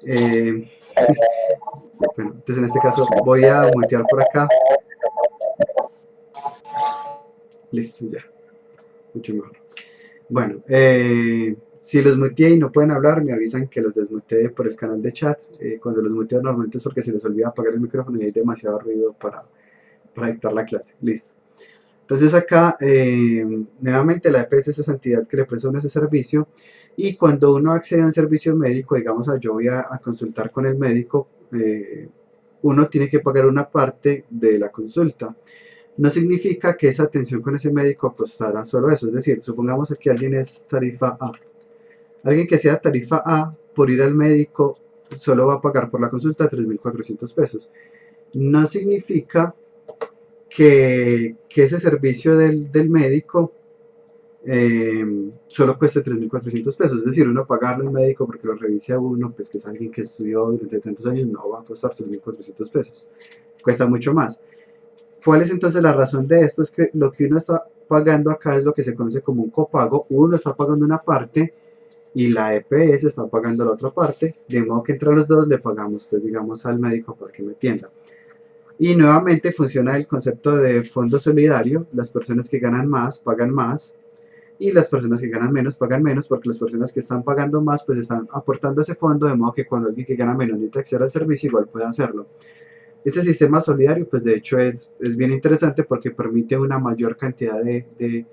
Eh, bueno, entonces en este caso voy a mutear por acá. Listo, ya, mucho mejor. Bueno, si los muteé y no pueden hablar, me avisan que los desmuteé por el canal de chat. Cuando los muteo normalmente es porque se les olvida apagar el micrófono y hay demasiado ruido para dictar la clase. Listo. Entonces acá, nuevamente la EPS es esa entidad que le presta uno ese servicio, y cuando uno accede a un servicio médico, digamos, yo voy a consultar con el médico, uno tiene que pagar una parte de la consulta. No significa que esa atención con ese médico costará solo eso, es decir, supongamos que alguien es tarifa A. Alguien que sea tarifa A, por ir al médico, solo va a pagar por la consulta 3.400 pesos. No significa que ese servicio del médico solo cueste 3.400 pesos. Es decir, uno pagarle al médico porque lo revise a uno, pues que es alguien que estudió durante tantos años, no va a costar 3.400 pesos. Cuesta mucho más. ¿Cuál es entonces la razón de esto? Es que lo que uno está pagando acá es lo que se conoce como un copago. Uno está pagando una parte y la EPS está pagando la otra parte, de modo que entre los dos le pagamos, pues digamos, al médico para que me atienda. Y nuevamente funciona el concepto de fondo solidario. Las personas que ganan más y las personas que ganan menos pagan menos, porque las personas que están pagando más pues están aportando ese fondo, de modo que cuando alguien que gana menos necesita acceder al servicio igual puede hacerlo. Este sistema solidario pues de hecho es bien interesante porque permite una mayor cantidad de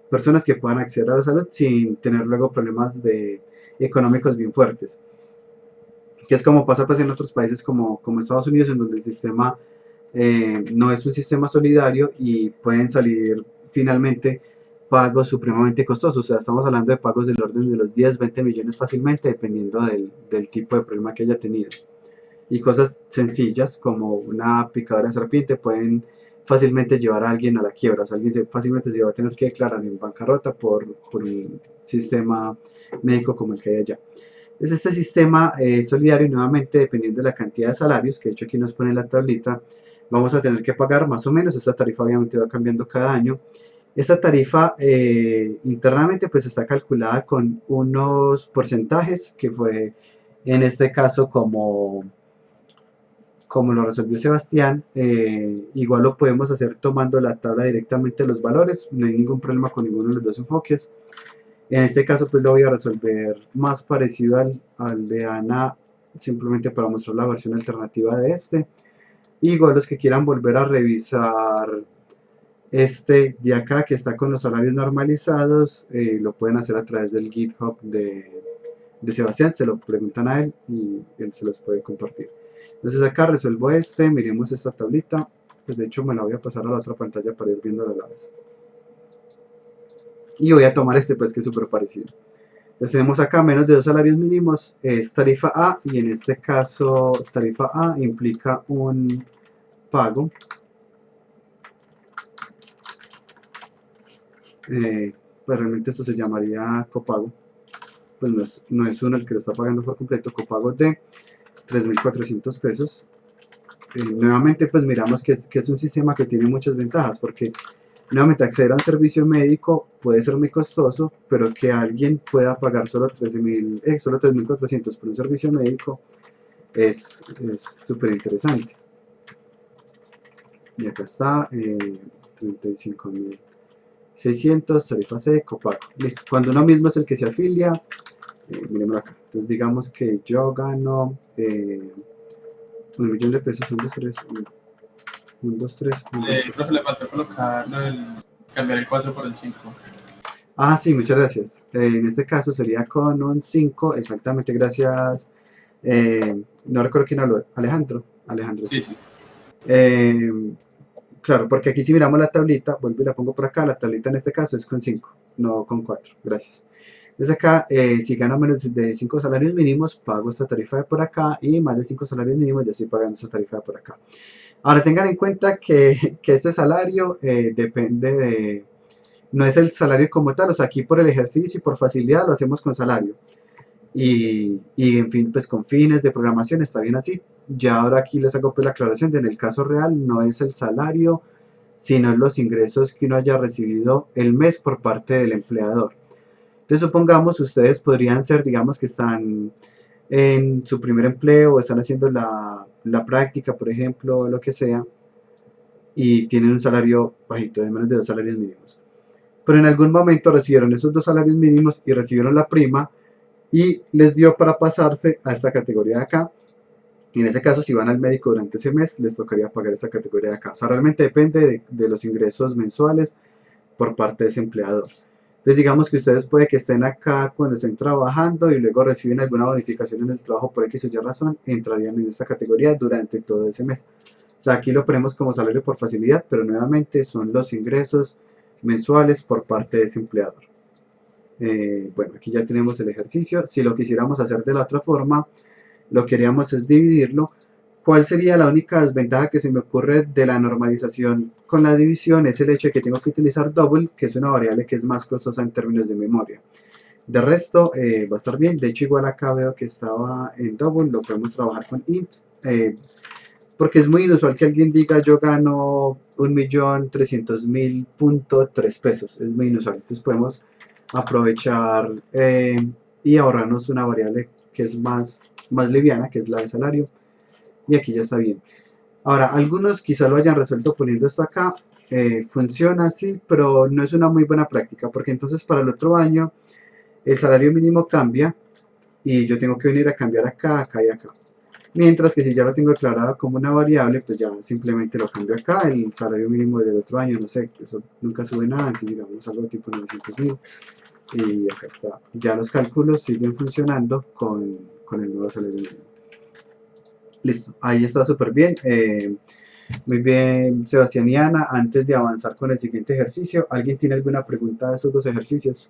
personas que puedan acceder a la salud sin tener luego problemas económicos bien fuertes, que es como pasa pues en otros países como Estados Unidos, en donde el sistema no es un sistema solidario y pueden salir finalmente pagos supremamente costosos. O sea, estamos hablando de pagos del orden de los 10, 20 millones fácilmente, dependiendo del tipo de problema que haya tenido. Y cosas sencillas como una picadura de serpiente pueden fácilmente llevar a alguien a la quiebra. O sea, fácilmente se va a tener que declarar en bancarrota por un sistema médico como el que hay allá. Es este sistema solidario, y nuevamente dependiendo de la cantidad de salarios, que de hecho aquí nos pone la tablita, vamos a tener que pagar más o menos. Esta tarifa obviamente va cambiando cada año. Esta tarifa internamente pues está calculada con unos porcentajes que fue en este caso como lo resolvió Sebastián. Igual lo podemos hacer tomando la tabla directamente de los valores, no hay ningún problema con ninguno de los dos enfoques. En este caso pues lo voy a resolver más parecido al de Ana, simplemente para mostrar la versión alternativa de este. Igual los que quieran volver a revisar este de acá que está con los salarios normalizados, lo pueden hacer a través del GitHub de Sebastián, se lo preguntan a él y él se los puede compartir. Entonces acá resuelvo este, miremos esta tablita, pues de hecho me la voy a pasar a la otra pantalla para ir viendo a la vez. Y voy a tomar este pues que es súper parecido. Entonces tenemos acá menos de 2 salarios mínimos, es tarifa A, y en este caso tarifa A implica un pago, pues realmente esto se llamaría copago, pues no es uno el que lo está pagando por completo, copago de 3.400 pesos. Nuevamente pues miramos que es un sistema que tiene muchas ventajas, porque nuevamente acceder a un servicio médico puede ser muy costoso, pero que alguien pueda pagar solo 3.400 por un servicio médico es súper interesante. Y acá está, 35.600, tarifa C, copago. Listo. Cuando uno mismo es el que se afilia, miremos acá. Entonces digamos que yo gano 1.000.000 de pesos, 1, 2, 3, 1, 2, 3, 1, 2, 3. Profe, le faltó colocarlo, cambiar el 4 por el 5. Ah, sí, muchas gracias. En este caso sería con un 5, exactamente, gracias. No recuerdo quién habló, Alejandro. Alejandro, sí. Sí. Claro, porque aquí si miramos la tablita, vuelvo y la pongo por acá, la tablita en este caso es con 5, no con 4, gracias. Desde acá, si gano menos de 5 salarios mínimos, pago esta tarifa de por acá, y más de 5 salarios mínimos ya estoy pagando esta tarifa de por acá. Ahora tengan en cuenta que este salario depende no es el salario como tal. O sea, aquí por el ejercicio y por facilidad lo hacemos con salario. Y en fin, pues con fines de programación está bien así. Ya ahora aquí les hago pues la aclaración de en el caso real no es el salario, sino los ingresos que uno haya recibido el mes por parte del empleador. Entonces supongamos ustedes podrían ser, digamos que están en su primer empleo o están haciendo la práctica, por ejemplo, o lo que sea, y tienen un salario bajito, de menos de 2 salarios mínimos. Pero en algún momento recibieron esos 2 salarios mínimos y recibieron la prima y les dio para pasarse a esta categoría de acá. Y en ese caso, si van al médico durante ese mes, les tocaría pagar esta categoría de acá. O sea, realmente depende de los ingresos mensuales por parte de ese empleador. Entonces, digamos que ustedes puede que estén acá cuando estén trabajando y luego reciben alguna bonificación en el trabajo por X o Y razón, entrarían en esta categoría durante todo ese mes. O sea, aquí lo ponemos como salario por facilidad, pero nuevamente son los ingresos mensuales por parte de ese empleador. Bueno, aquí ya tenemos el ejercicio. Si lo quisiéramos hacer de la otra forma, lo que haríamos es dividirlo. ¿Cuál sería la única desventaja que se me ocurre de la normalización con la división? Es el hecho de que tengo que utilizar double, que es una variable que es más costosa en términos de memoria. De resto, va a estar bien. De hecho, igual acá veo que estaba en double, lo podemos trabajar con int. Porque es muy inusual que alguien diga yo gano 1.300.000.3 pesos. Es muy inusual. Entonces podemos aprovechar y ahorrarnos una variable que es más liviana, que es la de salario. Y aquí ya está bien. Ahora, algunos quizá lo hayan resuelto poniendo esto acá. Funciona así, pero no es una muy buena práctica, porque entonces para el otro año el salario mínimo cambia y yo tengo que venir a cambiar acá, acá y acá. Mientras que si ya lo tengo declarado como una variable, pues ya simplemente lo cambio acá, el salario mínimo del otro año, no sé, eso nunca sube nada, entonces digamos algo tipo 900.000 y acá está. Ya los cálculos siguen funcionando con el nuevo salario mínimo. Listo, ahí está súper bien. Muy bien, Sebastián y Ana, antes de avanzar con el siguiente ejercicio, ¿alguien tiene alguna pregunta de estos dos ejercicios?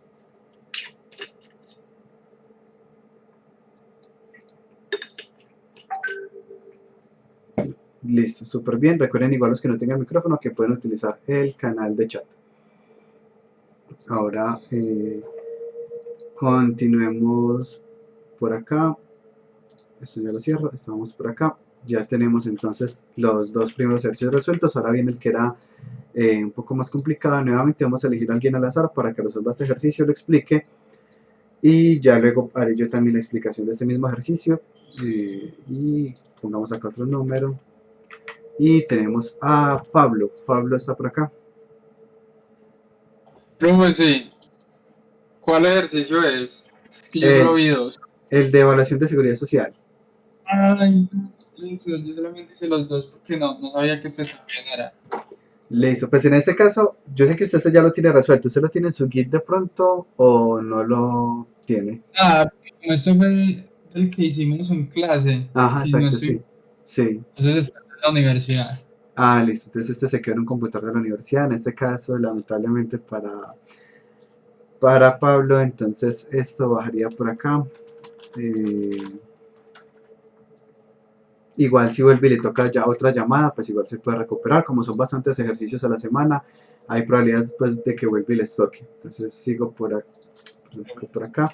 Listo, súper bien. Recuerden igual los que no tengan micrófono que pueden utilizar el canal de chat. Ahora continuemos por acá. Esto ya lo cierro, estamos por acá. Ya tenemos entonces los dos primeros ejercicios resueltos. Ahora viene el que era un poco más complicado. Nuevamente vamos a elegir a alguien al azar para que resuelva este ejercicio, lo explique. Y ya luego haré yo también la explicación de este mismo ejercicio. Y pongamos acá otro número. Y tenemos a Pablo. Pablo está por acá. Profe, sí. ¿Cuál ejercicio es? Es que yo solo El, vi dos. el de evaluación de seguridad social. Ay, yo solamente hice los dos porque no sabía que este también era. Listo, pues en este caso, yo sé que usted este ya lo tiene resuelto. ¿Usted lo tiene en su Git de pronto o no lo tiene? Como esto fue el que hicimos en clase, Ajá, si no exacto, estoy, sí. Sí. entonces está en la universidad. Listo. Entonces este se quedó en un computador de la universidad. En este caso, lamentablemente para Pablo, entonces esto bajaría por acá. Eh, Igual si vuelve y le toca ya otra llamada, pues igual se puede recuperar. Como son bastantes ejercicios a la semana, hay probabilidades pues, de que vuelva y les toque. Entonces sigo por acá.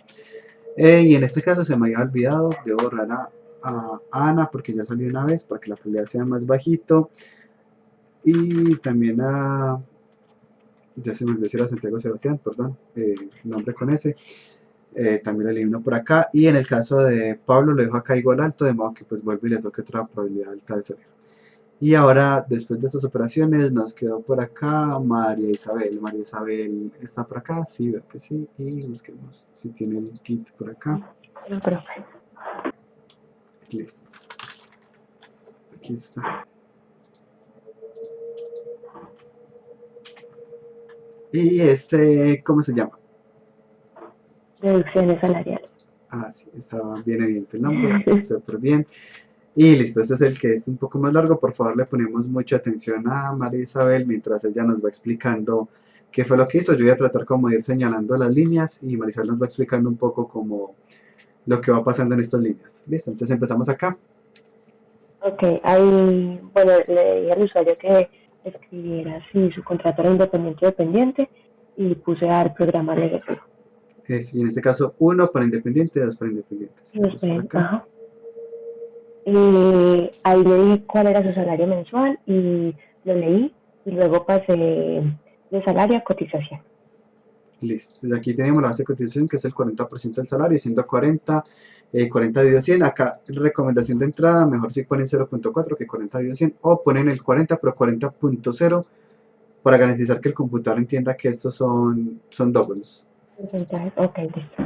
Y en este caso se me había olvidado de borrar a Ana porque ya salió una vez para que la probabilidad sea más bajito. Y también ya se me olvidó decir a Santiago Sebastián, perdón, nombre con ese. También le elimino por acá. Y en el caso de Pablo lo dejo acá igual alto, de modo que pues vuelve y le toque otra probabilidad alta de salir. Y ahora, después de estas operaciones, nos quedó por acá María Isabel. María Isabel está por acá, sí, veo que sí. Y busquemos si tiene el kit por acá. Listo. Aquí está. Y este, ¿cómo se llama? Deducciones salariales. Sí, estaba bien evidente el nombre, súper bien. Y listo, este es el que es un poco más largo. Por favor, le ponemos mucha atención a María Isabel mientras ella nos va explicando qué fue lo que hizo. Yo voy a tratar como de ir señalando las líneas y María Isabel nos va explicando un poco como lo que va pasando en estas líneas. Listo, entonces empezamos acá. Ok, ahí, bueno, le dije al usuario que escribiera si su contrato era independiente o dependiente y puse a dar programa negativo. Y en este caso, 1 para independiente, 2 para independientes. Vamos por acá. Ajá. Y ahí le di cuál era su salario mensual y lo leí y luego pasé de salario a cotización. Listo, desde aquí tenemos la base de cotización que es el 40% del salario, siendo 40 40 dividido 100, acá recomendación de entrada, mejor si ponen 0.4 que 40 dividido 100, o ponen el 40 pero 40.0 para garantizar que el computador entienda que estos son doubles. Porcentajes, ok, listo.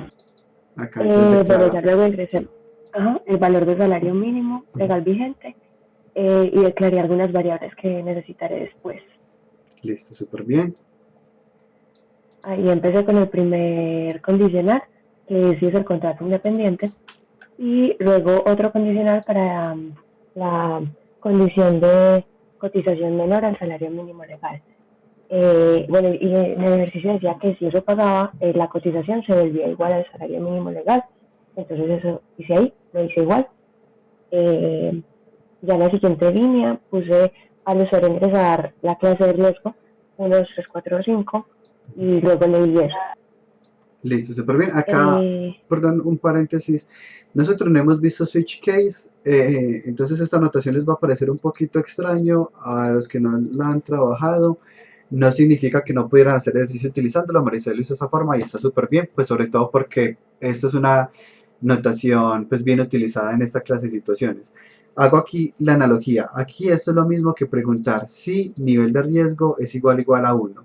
Acá entonces Bueno, declara. ya luego ingresé el valor de salario mínimo legal vigente y declaré algunas variables que necesitaré después. Listo, súper bien. Ahí empecé con el primer condicional, que sí es el contrato independiente, y luego otro condicional para la condición de cotización menor al salario mínimo legal. Bueno, y en el ejercicio decía que si eso pagaba, la cotización se volvía igual al salario mínimo legal. Entonces eso hice ahí, lo hice igual. Ya en la siguiente línea puse al usuario ingresar la clase de riesgo, 1, 2, 3, 4, 5, y luego leí eso. Listo, súper bien. Acá, Eh, perdón, un paréntesis. Nosotros no hemos visto switch case, entonces esta anotación les va a parecer un poquito extraño a los que no la han trabajado. No significa que no pudieran hacer ejercicio utilizándolo. Maricel lo hizo de esa forma y está súper bien, pues sobre todo porque esta es una notación pues bien utilizada en esta clase de situaciones. Hago aquí la analogía. Aquí esto es lo mismo que preguntar si nivel de riesgo es igual a 1.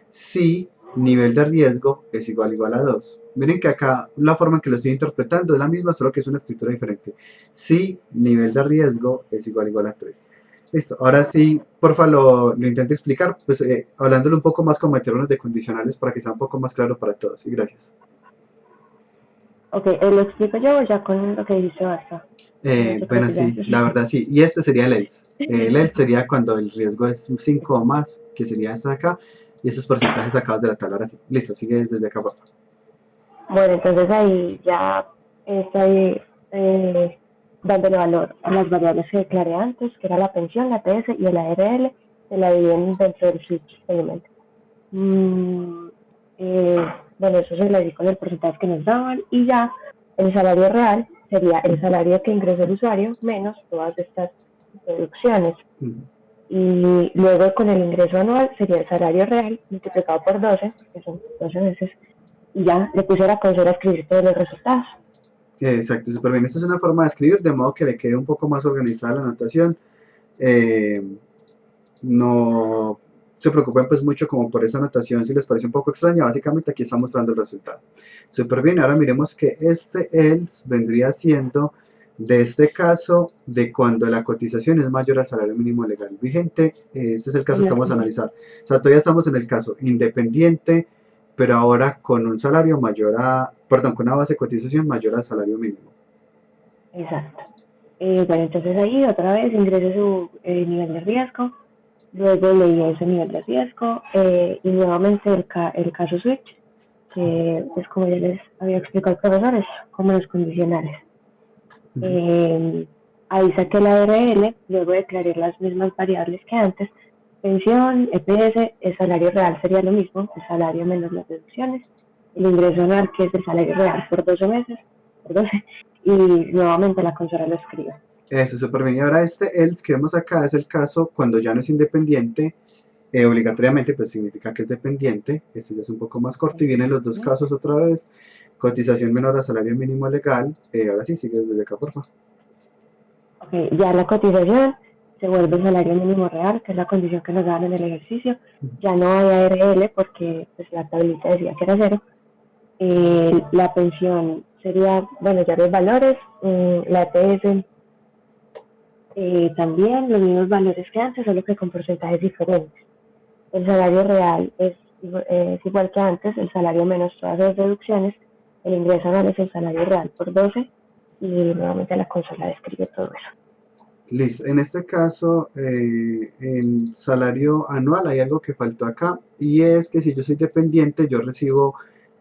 Si nivel de riesgo es igual a 2. Miren que acá la forma en que lo estoy interpretando es la misma, solo que es una escritura diferente. Si nivel de riesgo es igual a 3. Listo, ahora sí, porfa, lo intento explicar, pues hablándolo un poco más como en términos de condicionales para que sea un poco más claro para todos. Y gracias. ok, ¿lo explico yo o ya con lo que dice basta? Yo creo Bueno, que ya sí, es la verdad sí. Y este sería el else. El suficiente. else sería cuando el riesgo es 5 o más, que sería esta de acá, y esos porcentajes sacados de la tabla. Ahora sí, listo, sigue desde acá, por favor. Bueno, entonces ahí ya estoy dándole valor a las variables que declaré antes, que era la pensión, la TS y el ARL, se la dividen dentro del switch element. Mm, eh, bueno, eso se le di con el porcentaje que nos daban y ya el salario real sería el salario que ingresó el usuario menos todas estas deducciones. Y luego con el ingreso anual sería el salario real multiplicado por 12, que son 12 meses, y ya le puse a la consola a escribir todos los resultados. Exacto, súper bien. Esta es una forma de escribir, de modo que le quede un poco más organizada la anotación. Eh, no se preocupen pues mucho como por esa anotación si les parece un poco extraña. Básicamente aquí está mostrando el resultado. Súper bien, ahora miremos que este else vendría siendo de este caso de cuando la cotización es mayor al salario mínimo legal vigente. Este es el caso que vamos a analizar. O sea, todavía estamos en el caso independiente, pero ahora con un salario mayor perdón, con una base de cotización mayor al salario mínimo. Exacto. Bueno, entonces ahí otra vez ingresé su nivel de riesgo, luego leí ese nivel de riesgo y nuevamente el caso switch, que es como ya les había explicado al profesor, es como los condicionales. Ahí saqué la ARL, luego declaré las mismas variables que antes, pensión, EPS, el salario real sería lo mismo, el salario menos las deducciones, el ingreso anual que es el salario real por 12 meses, por 12, y nuevamente la consola lo escribe. Eso, súper bien. Y ahora este else que vemos acá es el caso cuando ya no es independiente, obligatoriamente pues significa que es dependiente. Este ya es un poco más corto y vienen los dos casos otra vez. Cotización menor a salario mínimo legal. Ahora sí, sigue desde acá, por favor. Ok, ya la cotización se vuelve el salario mínimo real, que es la condición que nos dan en el ejercicio. Ya no hay ARL porque pues, la tablita decía que era cero. La pensión sería, bueno, ya los valores, la EPS también los mismos valores que antes, solo que con porcentajes diferentes. El salario real es igual que antes, el salario menos todas las deducciones, el ingreso anual es el salario real por 12 y nuevamente la consola describe todo eso. Listo. En este caso, en salario anual hay algo que faltó acá y es que si yo soy dependiente, yo recibo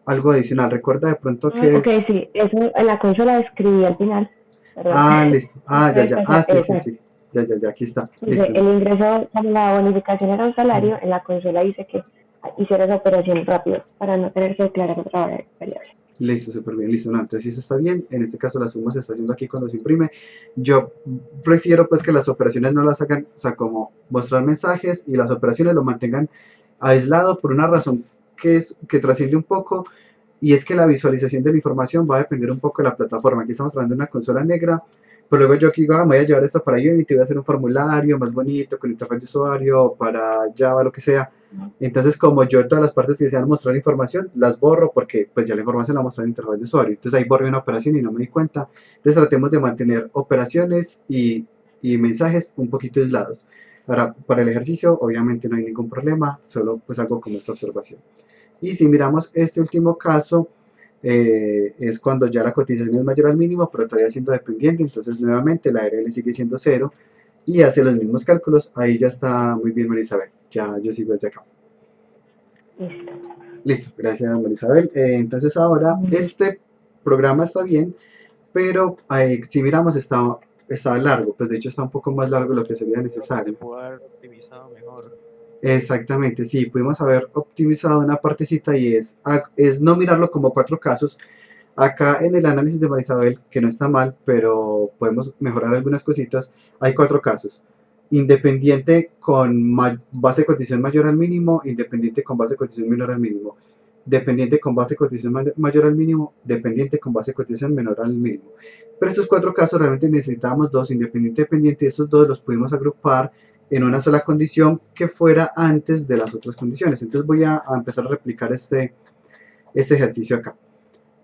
algo adicional. Recuerda de pronto que Ok, es... sí, eso en la consola describí al final. Perdón. Listo. Ya. Sí, sí, Exacto. sí. Ya, aquí está. Dice, Listo. el ingreso, la bonificación era un salario, en la consola dice que hiciera esa operación rápido para no tener que declarar otra variable. Listo, súper bien, listo. No, entonces sí se está bien. En este caso la suma se está haciendo aquí cuando se imprime. Yo prefiero pues que las operaciones no las hagan, o sea, como mostrar mensajes y las operaciones lo mantengan aislado por una razón que trasciende un poco. y es que la visualización de la información va a depender un poco de la plataforma. Aquí estamos hablando de una consola negra, pero luego yo aquí digo, voy a llevar esto para Unity, voy a hacer un formulario más bonito con interfaz de usuario, para Java, lo que sea. Entonces, como yo todas las partes que desean mostrar información, las borro porque pues ya la información la mostré en interfaz de usuario. Entonces ahí borré una operación y no me di cuenta. Entonces tratemos de mantener operaciones y mensajes un poquito aislados. Ahora, para el ejercicio obviamente no hay ningún problema, solo pues hago como esta observación. Y si miramos este último caso, es cuando ya la cotización es mayor al mínimo, pero todavía siendo dependiente, entonces nuevamente la ARL sigue siendo 0 y hace los mismos cálculos. Ahí ya está muy bien, Marisabel. Ya yo sigo desde acá. Listo. Listo, gracias, Marisabel. Entonces ahora este programa está bien, pero si miramos está largo, pues de hecho está un poco más largo de lo que sería necesario. Se puede haber optimizado mejor. Exactamente, sí, pudimos haber optimizado una partecita y es no mirarlo como 4 casos. Acá en el análisis de Marisabel, que no está mal, pero podemos mejorar algunas cositas, hay 4 casos. Independiente con base de cotización mayor al mínimo, independiente con base de cotización menor al mínimo, dependiente con base de cotización mayor al mínimo, dependiente con base de cotización menor al mínimo. Pero estos 4 casos realmente necesitábamos 2, independiente y dependiente, y estos 2 los pudimos agrupar en una sola condición que fuera antes de las otras condiciones. Entonces voy a empezar a replicar este ejercicio acá.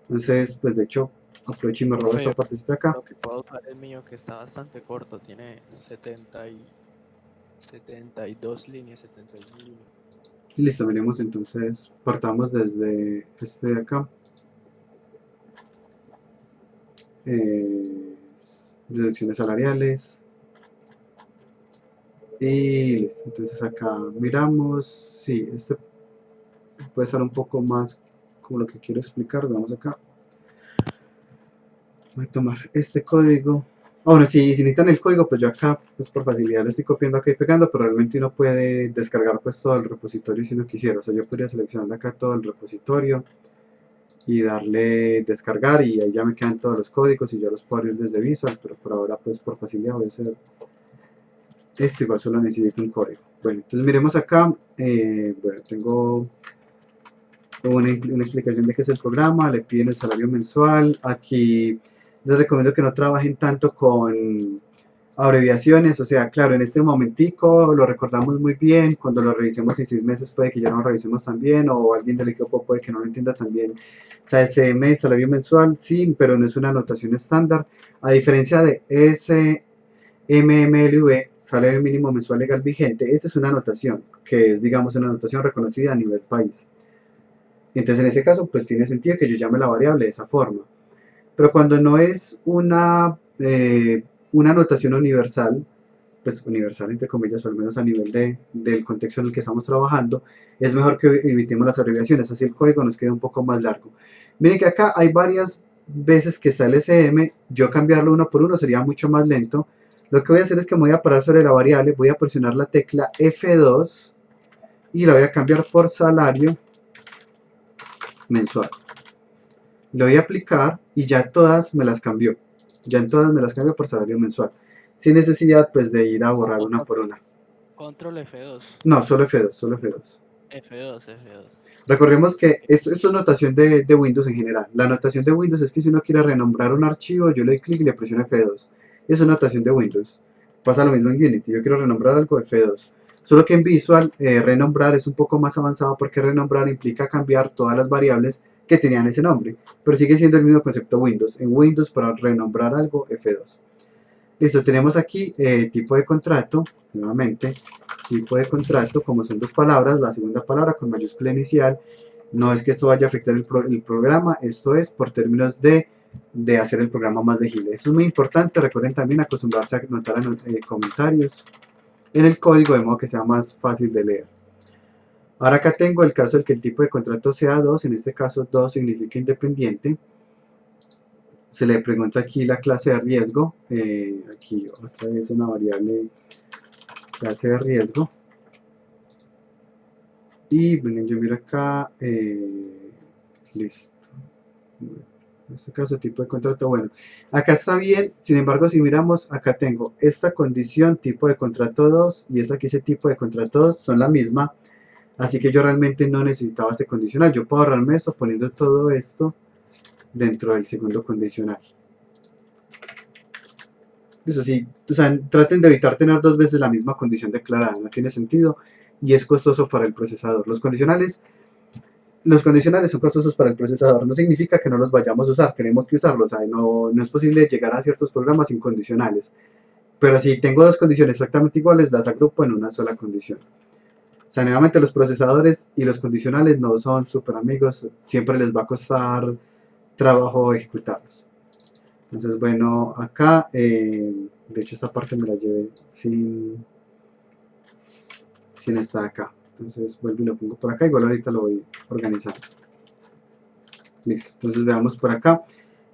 Entonces, pues de hecho, aprovecho y me robo esta partecita acá. Lo que puedo usar el mío, que está bastante corto, tiene 72 líneas, 71 líneas. Listo, miremos entonces, partamos desde este de acá. Deducciones salariales. Y listo, entonces acá miramos, sí, este puede estar un poco más como lo que quiero explicar. Vamos acá. Voy a tomar este código. Bueno, si necesitan el código, pues yo acá, pues por facilidad lo estoy copiando acá y pegando, pero realmente uno puede descargar pues todo el repositorio si uno quisiera. O sea, yo podría seleccionar acá todo el repositorio y darle descargar y ahí ya me quedan todos los códigos y yo los puedo abrir desde Visual, pero por ahora pues por facilidad voy a hacer esto, igual solo necesito un código. Bueno, entonces miremos acá, bueno, tengo una explicación de qué es el programa, le piden el salario mensual. Aquí les recomiendo que no trabajen tanto con abreviaciones, o sea, claro, en este momentico lo recordamos muy bien, cuando lo revisemos en 6 meses puede que ya no lo revisemos tan bien, o alguien del equipo puede que no lo entienda tan bien. O sea, SM, salario mensual, sí, pero no es una anotación estándar, a diferencia de SMMLV, salario mínimo mensual legal vigente. Esta es una anotación, que es, digamos, una anotación reconocida a nivel país. Entonces, en ese caso, pues tiene sentido que yo llame la variable de esa forma. Pero cuando no es una anotación universal, pues universal entre comillas, o al menos a nivel del contexto en el que estamos trabajando, es mejor que evitemos las abreviaciones, así el código nos queda un poco más largo. Miren que acá hay varias veces que está el SM, yo cambiarlo uno por uno sería mucho más lento. Lo que voy a hacer es que me voy a parar sobre la variable, voy a presionar la tecla F2 y la voy a cambiar por salario mensual. Le voy a aplicar y ya todas me las cambió. Ya en todas me las cambio por salario mensual. Sin necesidad pues de ir a borrar una por una. Control F2. No, solo F2, solo F2. F2. Recordemos que esto es notación de Windows en general. La notación de Windows es que si uno quiere renombrar un archivo, yo le doy clic y le presiono F2. Eso es notación de Windows. Pasa lo mismo en Unity. Yo quiero renombrar algo, F2. Solo que en Visual, renombrar es un poco más avanzado porque renombrar implica cambiar todas las variables que tenían ese nombre. Pero sigue siendo el mismo concepto Windows. En Windows, para renombrar algo, F2. Listo, tenemos aquí tipo de contrato, nuevamente, tipo de contrato, como son 2 palabras, la segunda palabra con mayúscula inicial, no es que esto vaya a afectar el programa, esto es por términos de hacer el programa más legible. Eso es muy importante, recuerden también acostumbrarse a anotar comentarios en el código de modo que sea más fácil de leer. Ahora acá tengo el caso del que el tipo de contrato sea 2, en este caso 2 significa independiente. Se le pregunta aquí la clase de riesgo, aquí otra vez una variable clase de riesgo, y bueno, yo miro acá, listo, en este caso tipo de contrato, bueno, acá está bien, sin embargo si miramos, acá tengo esta condición tipo de contrato 2 y esta que dice tipo de contrato 2, son la misma, Así que yo realmente no necesitaba este condicional. Yo puedo ahorrarme esto poniendo todo esto dentro del segundo condicional. Eso sí, o sea, traten de evitar tener dos veces la misma condición declarada, no tiene sentido y es costoso para el procesador. Los condicionales son costosos para el procesador, no significa que no los vayamos a usar, tenemos que usarlos, o sea, no es posible llegar a ciertos programas sin condicionales. Pero si tengo dos condiciones exactamente iguales, las agrupo en una sola condición. O sea, nuevamente los procesadores y los condicionales no son súper amigos, siempre les va a costar trabajo ejecutarlos. Entonces, bueno, acá, de hecho esta parte me la llevé sin esta de acá. Entonces vuelvo y lo pongo por acá, igual ahorita lo voy organizando. Listo, entonces veamos por acá.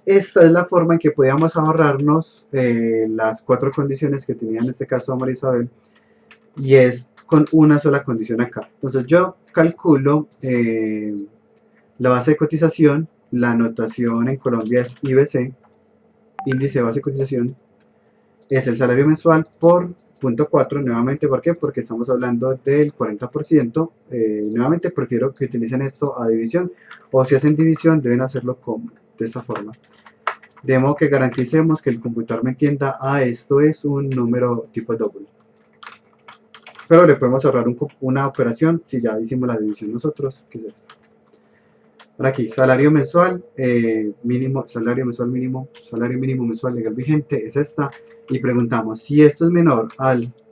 Esta es la forma en que podíamos ahorrarnos las 4 condiciones que tenía en este caso María Isabel, y es con una sola condición acá. Entonces yo calculo la base de cotización, la notación en Colombia es IBC, índice de base de cotización, es el salario mensual por punto 4, nuevamente, ¿por qué? Porque estamos hablando del 40%, nuevamente prefiero que utilicen esto a división, o si hacen división deben hacerlo de esta forma, de modo que garanticemos que el computador me entienda, esto es un número tipo doble, pero le podemos ahorrar una operación si ya hicimos la división nosotros, que es esta. Ahora aquí, salario mensual mínimo, salario mensual mínimo, salario mínimo mensual legal vigente es esta, y preguntamos si esto es menor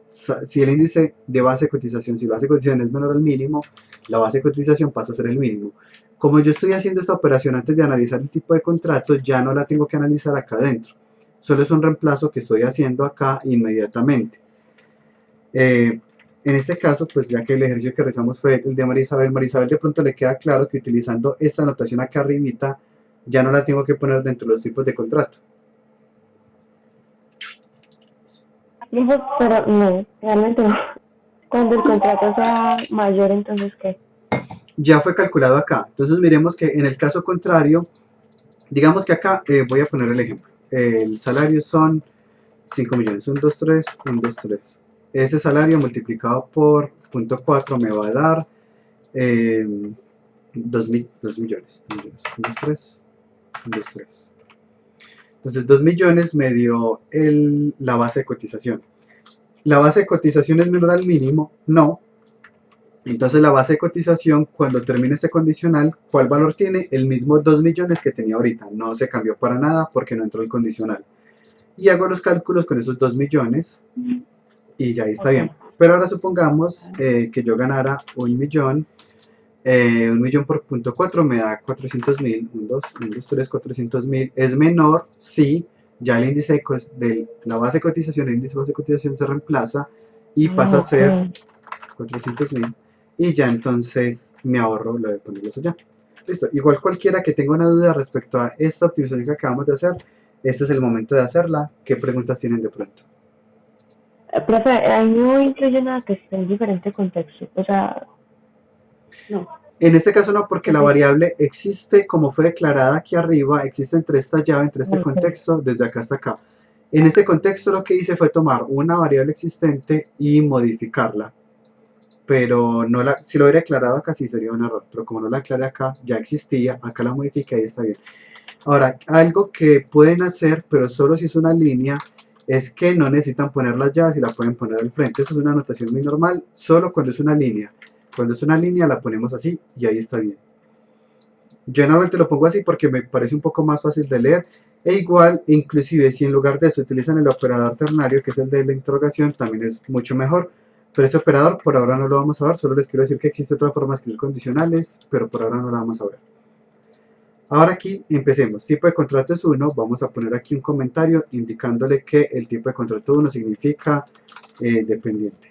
si el índice de base de cotización, si la base de cotización es menor al mínimo, la base de cotización pasa a ser el mínimo. Como yo estoy haciendo esta operación antes de analizar el tipo de contrato, ya no la tengo que analizar acá adentro, solo es un reemplazo que estoy haciendo acá inmediatamente. En este caso, pues ya que el ejercicio que realizamos fue el de María Isabel de pronto le queda claro que utilizando esta anotación acá arribita, ya no la tengo que poner dentro de los tipos de contrato. Pero no, realmente no. Cuando el contrato sea mayor, entonces ¿qué? Ya fue calculado acá. Entonces miremos que en el caso contrario, digamos que acá voy a poner el ejemplo. El salario son 5 millones, 1, 2, 3, 1, 2, 3. Ese salario multiplicado por 0.4 me va a dar 2 millones. 1, 2, 3, 1, 2, 3. Entonces 2 millones me dio la base de cotización. ¿La base de cotización es menor al mínimo? No. Entonces la base de cotización, cuando termine este condicional, ¿cuál valor tiene? El mismo 2 millones que tenía ahorita. No se cambió para nada porque no entró el condicional. Y hago los cálculos con esos 2 millones y ya ahí está bien. Pero ahora supongamos que yo ganara 1 millón. 1 millón por 0.4 me da 400.000. 1, 2, 3, 400.000. Es menor, sí. Ya el índice de la base de cotización, el índice de base de cotización se reemplaza y pasa a ser 400.000. Y ya entonces me ahorro lo de ponerlos allá. Listo. Igual cualquiera que tenga una duda respecto a esta optimización que acabamos de hacer, este es el momento de hacerla. ¿Qué preguntas tienen de pronto? Profe, ahí no incluye nada que esté en diferente contexto. O sea, no. En este caso no, porque la variable existe como fue declarada aquí arriba, existe entre esta llave, entre este contexto, desde acá hasta acá. En este contexto lo que hice fue tomar una variable existente y modificarla. Pero no si lo hubiera declarado acá sí sería un error, pero como no la aclaré acá, ya existía, acá la modifiqué y está bien. Ahora, algo que pueden hacer, pero solo si es una línea, es que no necesitan poner las llaves y la pueden poner al frente. Esa es una anotación muy normal, solo cuando es una línea. Cuando es una línea la ponemos así y ahí está bien. Yo normalmente lo pongo así porque me parece un poco más fácil de leer. E igual, inclusive si en lugar de eso utilizan el operador ternario, que es el de la interrogación, también es mucho mejor. Pero ese operador por ahora no lo vamos a ver, solo les quiero decir que existe otra forma de escribir condicionales, pero por ahora no la vamos a ver. Ahora aquí empecemos. Tipo de contrato es 1, vamos a poner aquí un comentario indicándole que el tipo de contrato 1 significa dependiente.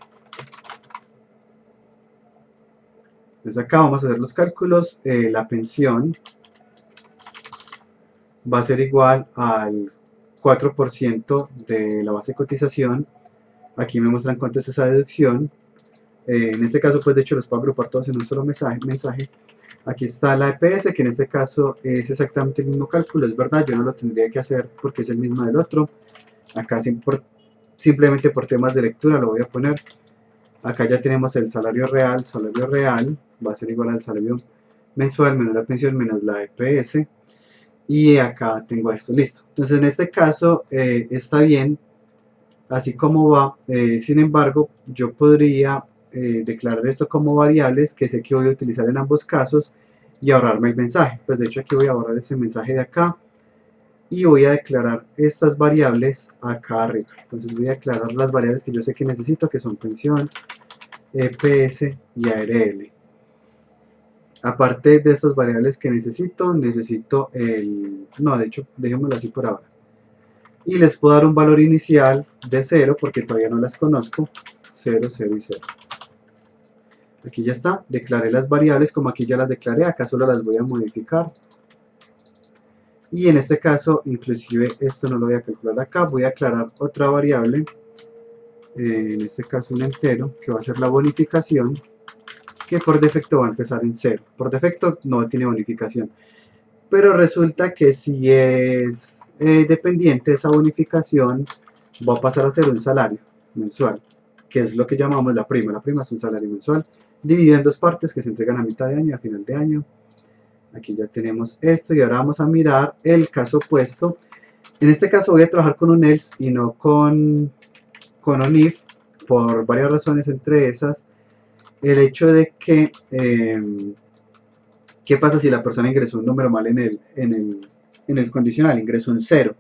Entonces acá vamos a hacer los cálculos, la pensión va a ser igual al 4% de la base de cotización. Aquí me muestran cuánto es esa deducción. En este caso, pues de hecho los puedo agrupar todos en un solo mensaje. Aquí está la EPS, que en este caso es exactamente el mismo cálculo. Es verdad, yo no lo tendría que hacer porque es el mismo del otro. Acá simplemente por temas de lectura lo voy a poner. Acá ya tenemos el salario real va a ser igual al salario mensual menos la pensión menos la EPS. Y acá tengo esto, listo. Entonces en este caso está bien, así como va. Sin embargo, yo podría declarar esto como variables que sé que voy a utilizar en ambos casos y ahorrarme el mensaje. Pues de hecho aquí voy a borrar este mensaje de acá y voy a declarar estas variables acá arriba. Entonces voy a declarar las variables que yo sé que necesito, que son pensión, EPS y ARL. Aparte de estas variables que necesito el... No, de hecho, dejémoslo así por ahora. Y les puedo dar un valor inicial de 0 porque todavía no las conozco. 0, 0 y 0. Aquí ya está. Declaré las variables como aquí ya las declaré. Acá solo las voy a modificar. Y en este caso, inclusive esto no lo voy a calcular acá. Voy a aclarar otra variable. En este caso un entero, que va a ser la bonificación, que por defecto va a empezar en 0. Por defecto no tiene bonificación. Pero resulta que si es dependiente esa bonificación, va a pasar a ser un salario mensual, que es lo que llamamos la prima. La prima es un salario mensual, dividido en dos partes que se entregan a mitad de año y a final de año. Aquí ya tenemos esto y ahora vamos a mirar el caso opuesto. En este caso voy a trabajar con un else y no con un if, por varias razones, entre esas el hecho de que ¿qué pasa si la persona ingresó un número mal en el condicional? Ingresó un 0.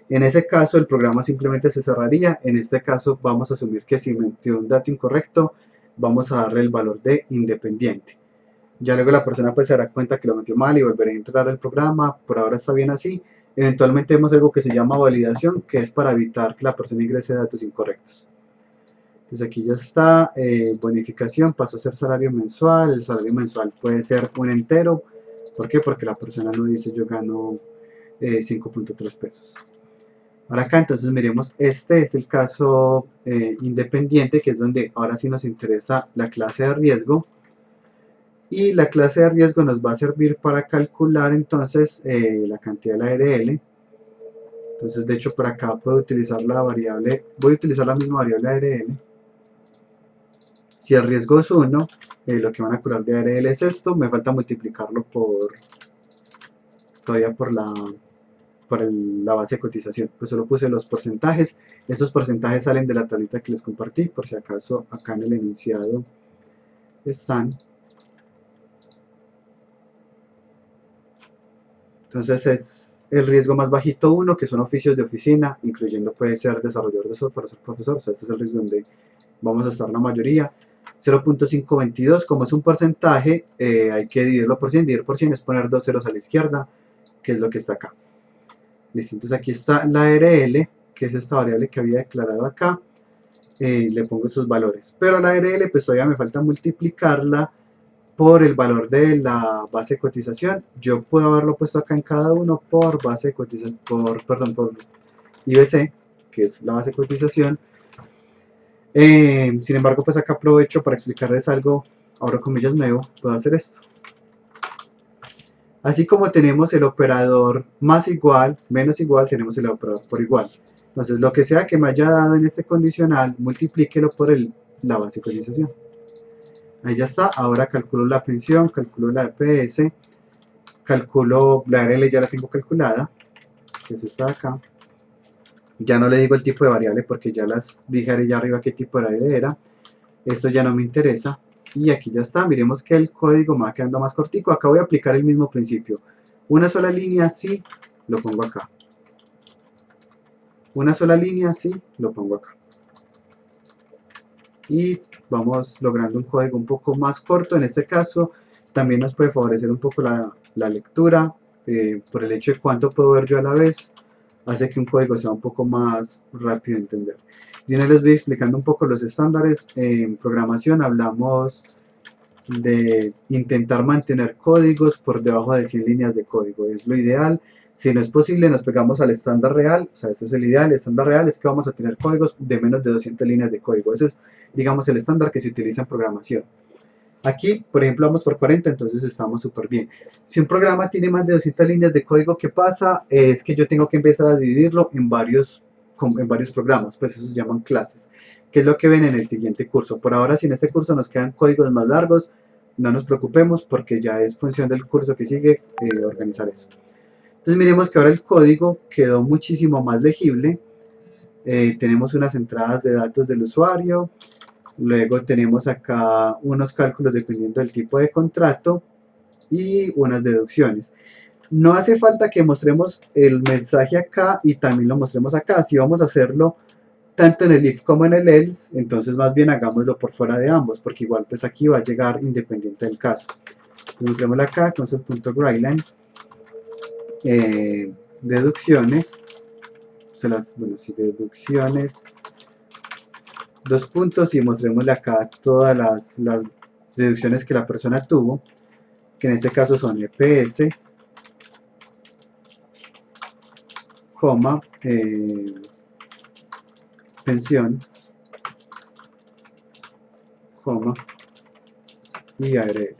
En ese caso el programa simplemente se cerraría. En este caso vamos a asumir que si metió un dato incorrecto, vamos a darle el valor de independiente. Ya luego la persona pues se dará cuenta que lo metió mal y volverá a entrar al programa. Por ahora está bien así. Eventualmente vemos algo que se llama validación, que es para evitar que la persona ingrese datos incorrectos. Entonces aquí ya está, bonificación pasó a ser salario mensual. El salario mensual puede ser un entero. ¿Por qué? Porque la persona no dice yo gano 5.3 pesos. Ahora acá entonces miremos, este es el caso independiente, que es donde ahora sí nos interesa la clase de riesgo. Y la clase de riesgo nos va a servir para calcular entonces la cantidad de la ARL. Entonces de hecho por acá puedo utilizar la variable, voy a utilizar la misma variable ARL. Si el riesgo es 1, lo que van a curar de ARL es esto. Me falta multiplicarlo todavía por la base de cotización. Pues solo puse los porcentajes. Estos porcentajes salen de la tablita que les compartí. Por si acaso acá en el enunciado están. Entonces es el riesgo más bajito 1, que son oficios de oficina, incluyendo puede ser desarrollador de software, ser profesor. O sea, este es el riesgo donde vamos a estar la mayoría. 0.522, como es un porcentaje, hay que dividirlo por 100. Dividir por 100 es poner dos ceros a la izquierda, que es lo que está acá. Listo, entonces aquí está la ARL, que es esta variable que había declarado acá. Le pongo esos valores. Pero la ARL, pues todavía me falta multiplicarla por el valor de la base de cotización. Yo puedo haberlo puesto acá en cada uno por base de cotización, por IBC, que es la base de cotización. Sin embargo, pues acá aprovecho para explicarles algo, ahora comillas nuevo, puedo hacer esto. Así como tenemos el operador más igual, menos igual, tenemos el operador por igual. Entonces, lo que sea que me haya dado en este condicional, multiplíquelo por la base de cotización. Ahí ya está. Ahora calculo la pensión, calculo la EPS, calculo la ARL, ya la tengo calculada, que es esta de acá. Ya no le digo el tipo de variable porque ya las dije allá arriba qué tipo de variable era. Esto ya no me interesa. Y aquí ya está. Miremos que el código me va quedando más cortico. Acá voy a aplicar el mismo principio. Una sola línea, sí, lo pongo acá. Una sola línea, sí, lo pongo acá. Y vamos logrando un código un poco más corto. En este caso también nos puede favorecer un poco la lectura. Por el hecho de cuánto puedo ver yo a la vez, hace que un código sea un poco más rápido de entender. Yo les voy explicando un poco los estándares. En programación hablamos de intentar mantener códigos por debajo de 100 líneas de código. Es lo ideal. Si no es posible, nos pegamos al estándar real. O sea, ese es el ideal. El estándar real es que vamos a tener códigos de menos de 200 líneas de código. Ese es, digamos, el estándar que se utiliza en programación. Aquí, por ejemplo, vamos por 40, entonces estamos súper bien. Si un programa tiene más de 200 líneas de código, ¿qué pasa? Es que yo tengo que empezar a dividirlo en varios programas, pues eso se llaman clases. qué es lo que ven en el siguiente curso. Por ahora, si en este curso nos quedan códigos más largos, no nos preocupemos porque ya es función del curso que sigue organizar eso. Entonces miremos que ahora el código quedó muchísimo más legible. Tenemos unas entradas de datos del usuario, luego tenemos acá unos cálculos dependiendo del tipo de contrato y unas deducciones. No hace falta que mostremos el mensaje acá y también lo mostremos acá. Si vamos a hacerlo tanto en el if como en el else, entonces más bien hagámoslo por fuera de ambos, porque igual pues aquí va a llegar independiente del caso. Mostrémoslo acá, console.writeline, deducciones, deducciones, dos puntos, y mostrémosle acá todas las deducciones que la persona tuvo, que en este caso son EPS, coma, pensión, coma, y ARL.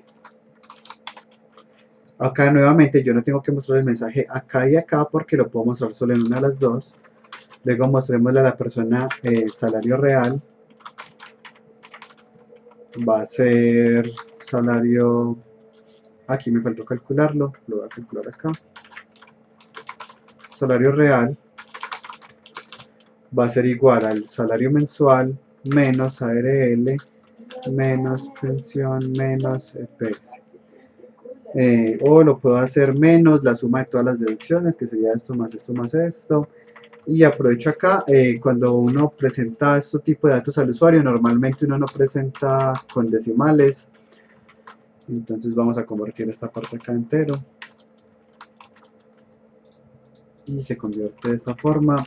Acá nuevamente yo no tengo que mostrar el mensaje acá y acá porque lo puedo mostrar solo en una de las dos. Luego mostrémosle a la persona el salario real. Va a ser salario, aquí me faltó calcularlo, lo voy a calcular acá. Salario real va a ser igual al salario mensual menos ARL menos pensión menos EPS. O lo puedo hacer menos la suma de todas las deducciones, que sería esto más esto más esto. Y aprovecho acá, cuando uno presenta este tipo de datos al usuario, normalmente uno no presenta con decimales. Entonces vamos a convertir esta parte acá entero. Y se convierte de esta forma.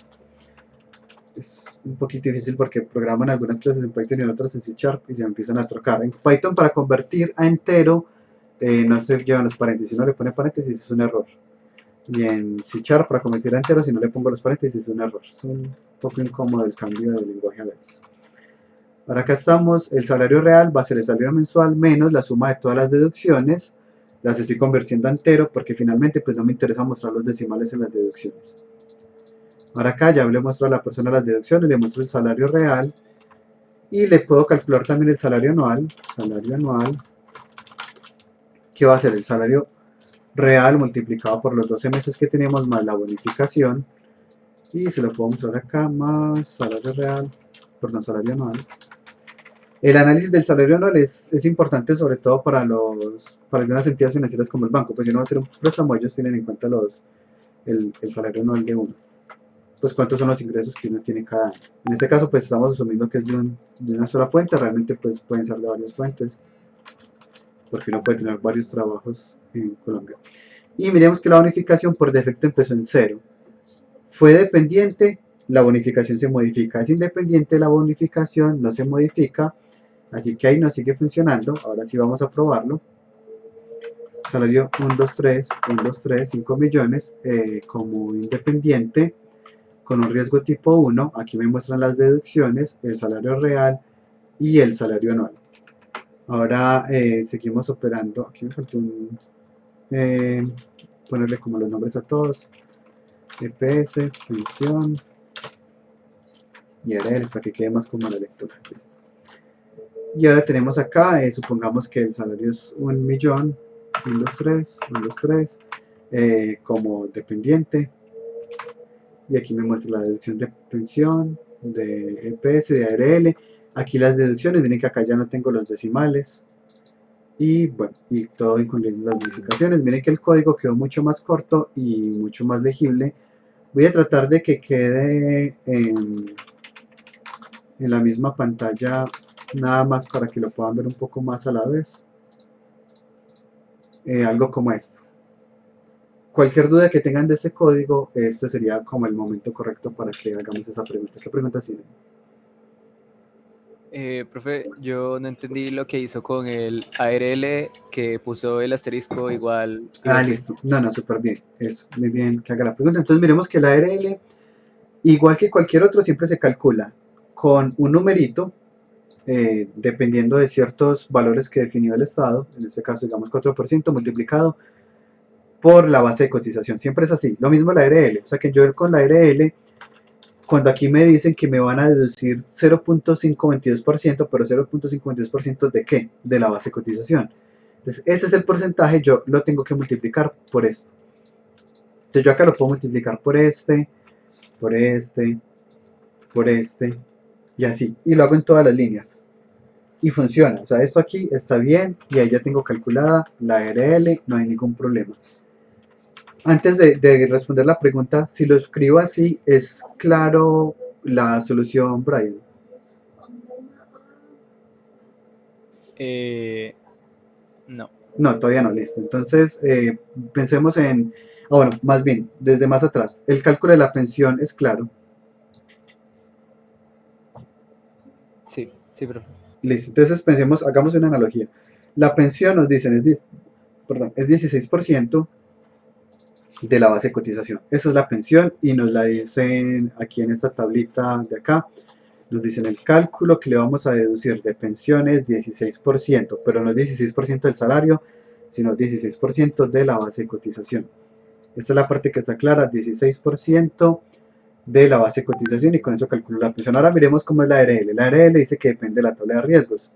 Es un poquito difícil porque programan algunas clases en Python y en otras en C# y se empiezan a trocar. En Python, para convertir a entero, no se llevan los paréntesis. Si no le pone paréntesis es un error. Y en C# para convertir a entero, si no le pongo los paréntesis es un error. Es un poco incómodo el cambio de lenguaje a veces. Ahora acá estamos, el salario real va a ser el salario mensual menos la suma de todas las deducciones. Las estoy convirtiendo a entero porque finalmente pues no me interesa mostrar los decimales en las deducciones. Ahora acá ya le muestro a la persona las deducciones, le muestro el salario real y le puedo calcular también el salario anual, que va a ser el salario real multiplicado por los 12 meses que tenemos más la bonificación, y se lo puedo mostrar acá, más salario real, perdón, salario anual. El análisis del salario anual es importante sobre todo para algunas entidades financieras como el banco, pues si uno va a hacer un préstamo ellos tienen en cuenta el salario anual de uno, pues cuántos son los ingresos que uno tiene cada año. En este caso pues estamos asumiendo que es de una sola fuente, realmente pues pueden ser de varias fuentes, porque uno puede tener varios trabajos en Colombia. Y miremos que la bonificación por defecto empezó en 0. Fue dependiente, la bonificación se modifica. Es independiente, la bonificación no se modifica. Así que ahí no sigue funcionando. Ahora sí vamos a probarlo. Salario 123, 5 millones como independiente con un riesgo tipo 1. Aquí me muestran las deducciones, el salario real y el salario anual. Ahora seguimos operando. Aquí me faltó ponerle como los nombres a todos. EPS, pensión y ARL para que quede más como la lectura. Listo. Y ahora tenemos acá, supongamos que el salario es 1.000.000, 123, como dependiente. Y aquí me muestra la deducción de pensión, de EPS, de ARL. Aquí las deducciones, miren que acá ya no tengo los decimales. Y bueno, y todo incluyendo las modificaciones. Miren que el código quedó mucho más corto y mucho más legible. Voy a tratar de que quede en la misma pantalla, nada más para que lo puedan ver un poco más a la vez. Algo como esto. Cualquier duda que tengan de este código, este sería como el momento correcto para que hagamos esa pregunta. ¿Qué preguntas tienen? Profe, yo no entendí lo que hizo con el ARL, que puso el asterisco igual. Listo. No, súper bien. Eso, muy bien que haga la pregunta. Entonces miremos que el ARL, igual que cualquier otro, siempre se calcula con un numerito, dependiendo de ciertos valores que definió el Estado, en este caso digamos 4% multiplicado por la base de cotización. Siempre es así. Lo mismo la ARL. O sea que yo con la ARL cuando aquí me dicen que me van a deducir 0.522%, pero 0.522% ¿de qué? De la base de cotización. Entonces, ese es el porcentaje, yo lo tengo que multiplicar por esto. Entonces, yo acá lo puedo multiplicar por este, por este, por este, y así. Y lo hago en todas las líneas. Y funciona. O sea, esto aquí está bien, y ahí ya tengo calculada la ARL, no hay ningún problema. Antes de responder la pregunta, si lo escribo así, ¿es claro la solución, Brian? No. No, todavía no, listo. Entonces, pensemos en, bueno, más bien, desde más atrás, el cálculo de la pensión es claro. Sí, profe. Listo, entonces pensemos, hagamos una analogía. La pensión nos dicen, es 16% de la base de cotización. Esa es la pensión y nos la dicen aquí en esta tablita de acá. Nos dicen el cálculo que le vamos a deducir de pensiones 16%, pero no es 16% del salario, sino 16% de la base de cotización. Esta es la parte que está clara, 16% de la base de cotización y con eso calculo la pensión. Ahora miremos cómo es la ARL. La ARL dice que depende de la tabla de riesgos.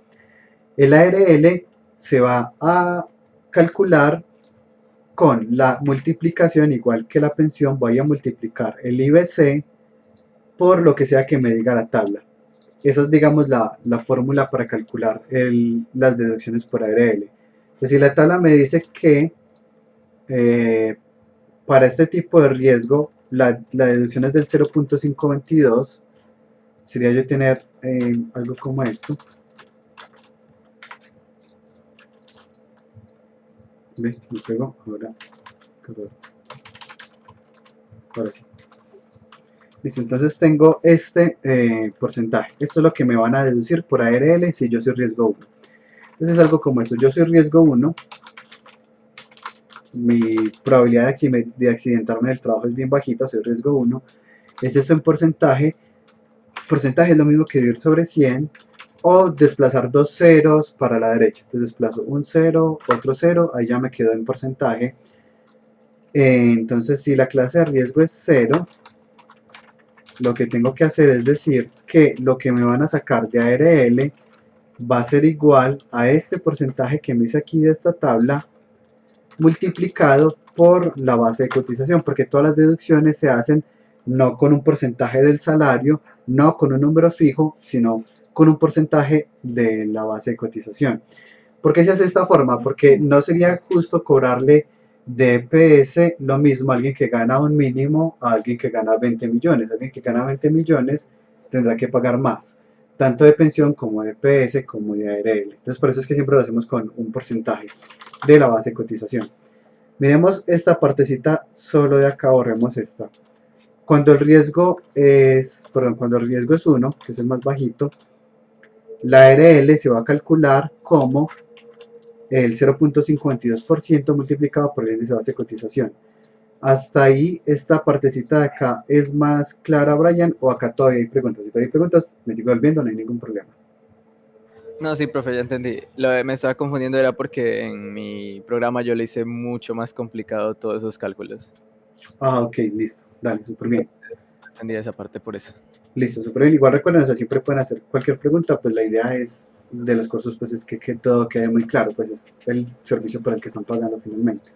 El ARL se va a calcular con la multiplicación, igual que la pensión, voy a multiplicar el IBC por lo que sea que me diga la tabla. Esa es, digamos, la fórmula para calcular las deducciones por ARL. Entonces, si la tabla me dice que para este tipo de riesgo la deducción es del 0.522, sería yo tener algo como esto. ¿Ve? Me pegó. Ahora sí. Listo, entonces tengo este porcentaje. Esto es lo que me van a deducir por ARL si yo soy riesgo 1. Entonces es algo como esto. Yo soy riesgo 1. Mi probabilidad de accidentarme en el trabajo es bien bajita, soy riesgo 1. Es esto en porcentaje. Porcentaje es lo mismo que dividir sobre 100 o desplazar dos ceros para la derecha. Entonces desplazo un 0, otro 0, ahí ya me quedó en porcentaje. Entonces si la clase de riesgo es 0, lo que tengo que hacer es decir que lo que me van a sacar de ARL va a ser igual a este porcentaje que me hice aquí de esta tabla multiplicado por la base de cotización, porque todas las deducciones se hacen no con un porcentaje del salario, no con un número fijo, sino con un porcentaje de la base de cotización. ¿Por qué se hace de esta forma? Porque no sería justo cobrarle de EPS lo mismo a alguien que gana un mínimo a alguien que gana 20 millones. Alguien que gana 20 millones tendrá que pagar más, tanto de pensión como de EPS como de ARL. Entonces por eso es que siempre lo hacemos con un porcentaje de la base de cotización. Miremos esta partecita solo de acá, borremos esta. Cuando el riesgo es 1, que es el más bajito, la ARL se va a calcular como el 0.52% multiplicado por el índice de base de cotización. Hasta ahí, esta partecita de acá es más clara, Brian, o acá todavía hay preguntas. Si todavía hay preguntas, me sigo volviendo, no hay ningún problema. No, sí, profe, ya entendí. Me estaba confundiendo era porque en mi programa yo le hice mucho más complicado todos esos cálculos. Ah, ok, listo. Dale, súper bien. Entendí esa parte por eso. Listo, súper bien. Igual recuerden, o sea, siempre pueden hacer cualquier pregunta, pues la idea es de los cursos, pues es que todo quede muy claro, pues es el servicio por el que están pagando finalmente.